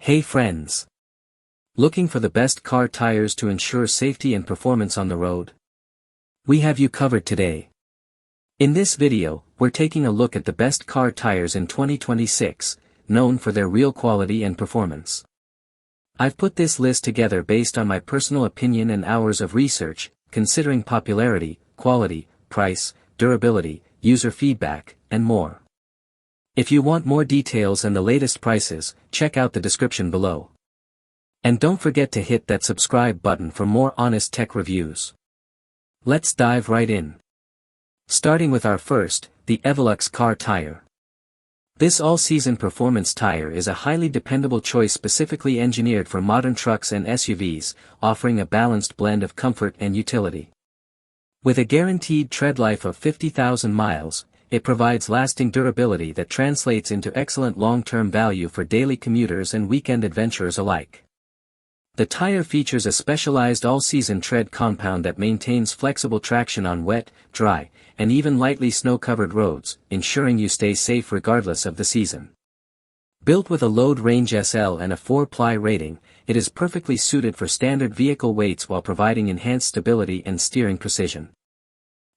Hey friends! Looking for the best car tires to ensure safety and performance on the road? We have you covered today. In this video, we're taking a look at the best car tires in 2026, known for their real quality and performance. I've put this list together based on my personal opinion and hours of research, considering popularity, quality, price, durability, user feedback, and more. If you want more details and the latest prices, check out the description below. And don't forget to hit that subscribe button for more honest tech reviews. Let's dive right in. Starting with our first, the Evolux car tire. This all-season performance tire is a highly dependable choice specifically engineered for modern trucks and SUVs, offering a balanced blend of comfort and utility. With a guaranteed tread life of 50,000 miles, it provides lasting durability that translates into excellent long-term value for daily commuters and weekend adventurers alike. The tire features a specialized all-season tread compound that maintains flexible traction on wet, dry, and even lightly snow-covered roads, ensuring you stay safe regardless of the season. Built with a load range SL and a 4-ply rating, it is perfectly suited for standard vehicle weights while providing enhanced stability and steering precision.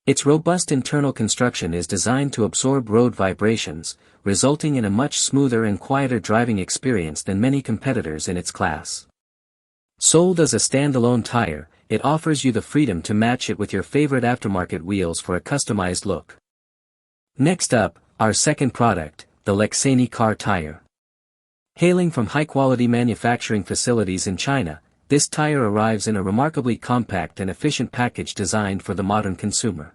Its robust internal construction is designed to absorb road vibrations, resulting in a much smoother and quieter driving experience than many competitors in its class. Sold as a standalone tire, it offers you the freedom to match it with your favorite aftermarket wheels for a customized look. Next up, our second product, the Lexani car tire. Hailing from high-quality manufacturing facilities in China, this tire arrives in a remarkably compact and efficient package designed for the modern consumer.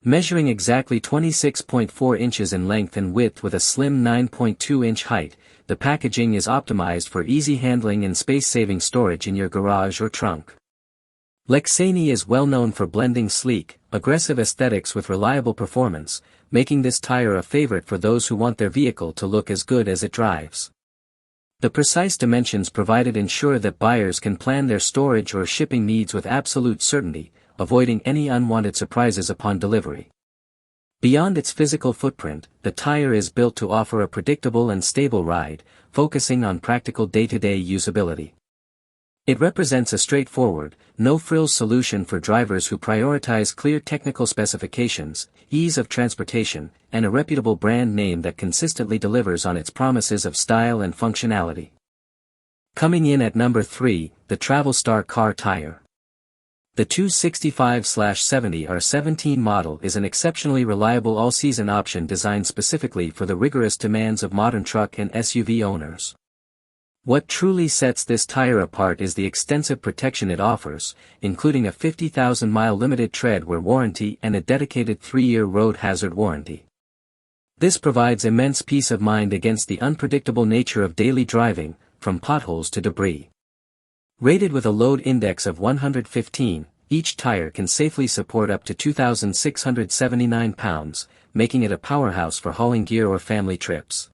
Measuring exactly 26.4 inches in length and width with a slim 9.2-inch height, the packaging is optimized for easy handling and space-saving storage in your garage or trunk. Lexani is well known for blending sleek, aggressive aesthetics with reliable performance, making this tire a favorite for those who want their vehicle to look as good as it drives. The precise dimensions provided ensure that buyers can plan their storage or shipping needs with absolute certainty, avoiding any unwanted surprises upon delivery. Beyond its physical footprint, the tire is built to offer a predictable and stable ride, focusing on practical day-to-day usability. It represents a straightforward, no-frills solution for drivers who prioritize clear technical specifications, ease of transportation, and a reputable brand name that consistently delivers on its promises of style and functionality. Coming in at number 3, the Travelstar car tire. The 265/70 R17 model is an exceptionally reliable all-season option designed specifically for the rigorous demands of modern truck and SUV owners. What truly sets this tire apart is the extensive protection it offers, including a 50,000-mile limited tread wear warranty and a dedicated 3-year road hazard warranty. This provides immense peace of mind against the unpredictable nature of daily driving, from potholes to debris. Rated with a load index of 115, each tire can safely support up to 2,679 pounds, making it a powerhouse for hauling gear or family trips.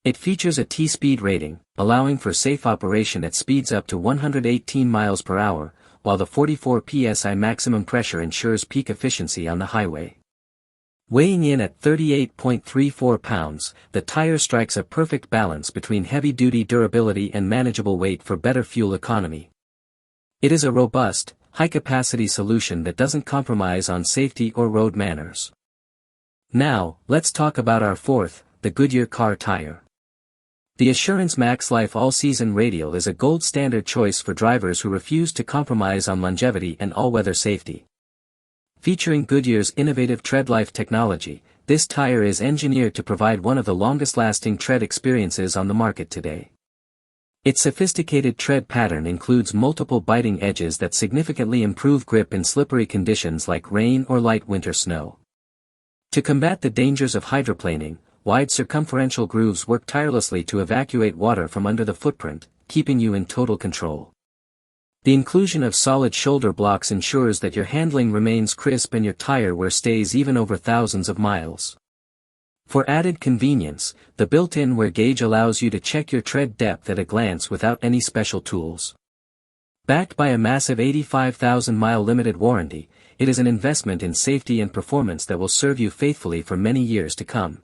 It features a T-speed rating, allowing for safe operation at speeds up to 118 miles per hour, while the 44 psi maximum pressure ensures peak efficiency on the highway. Weighing in at 38.34 pounds, the tire strikes a perfect balance between heavy-duty durability and manageable weight for better fuel economy. It is a robust, high-capacity solution that doesn't compromise on safety or road manners. Now, let's talk about our fourth, the Goodyear car tire. The Assurance Max Life All-Season Radial is a gold standard choice for drivers who refuse to compromise on longevity and all-weather safety. Featuring Goodyear's innovative TreadLife technology, this tire is engineered to provide one of the longest-lasting tread experiences on the market today. Its sophisticated tread pattern includes multiple biting edges that significantly improve grip in slippery conditions like rain or light winter snow. To combat the dangers of hydroplaning, wide circumferential grooves work tirelessly to evacuate water from under the footprint, keeping you in total control. The inclusion of solid shoulder blocks ensures that your handling remains crisp and your tire wear stays even over thousands of miles. For added convenience, the built-in wear gauge allows you to check your tread depth at a glance without any special tools. Backed by a massive 85,000-mile limited warranty, it is an investment in safety and performance that will serve you faithfully for many years to come.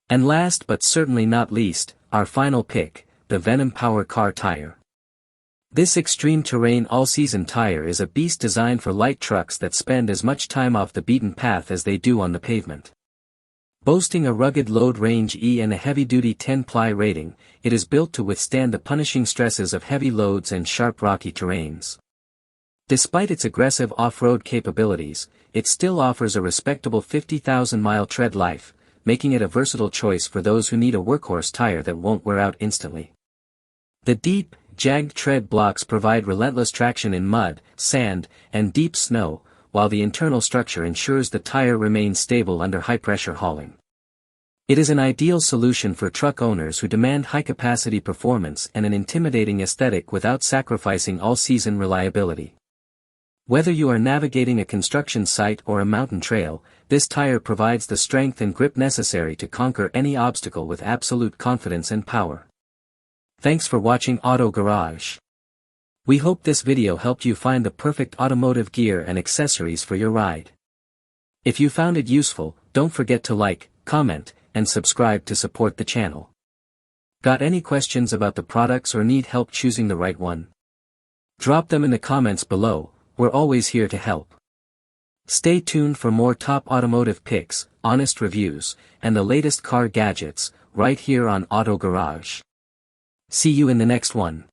And last but certainly not least, our final pick, the Venom Power Car Tire. This extreme terrain all-season tire is a beast designed for light trucks that spend as much time off the beaten path as they do on the pavement. Boasting a rugged load range E and a heavy-duty 10-ply rating, it is built to withstand the punishing stresses of heavy loads and sharp rocky terrains. Despite its aggressive off-road capabilities, it still offers a respectable 50,000-mile tread life, making it a versatile choice for those who need a workhorse tire that won't wear out instantly. The deep, jagged tread blocks provide relentless traction in mud, sand, and deep snow, while the internal structure ensures the tire remains stable under high-pressure hauling. It is an ideal solution for truck owners who demand high-capacity performance and an intimidating aesthetic without sacrificing all-season reliability. Whether you are navigating a construction site or a mountain trail, this tire provides the strength and grip necessary to conquer any obstacle with absolute confidence and power. Thanks for watching Auto Garage. We hope this video helped you find the perfect automotive gear and accessories for your ride. If you found it useful, don't forget to like, comment, and subscribe to support the channel. Got any questions about the products or need help choosing the right one? Drop them in the comments below, we're always here to help. Stay tuned for more top automotive picks, honest reviews, and the latest car gadgets, right here on Auto Garage. See you in the next one.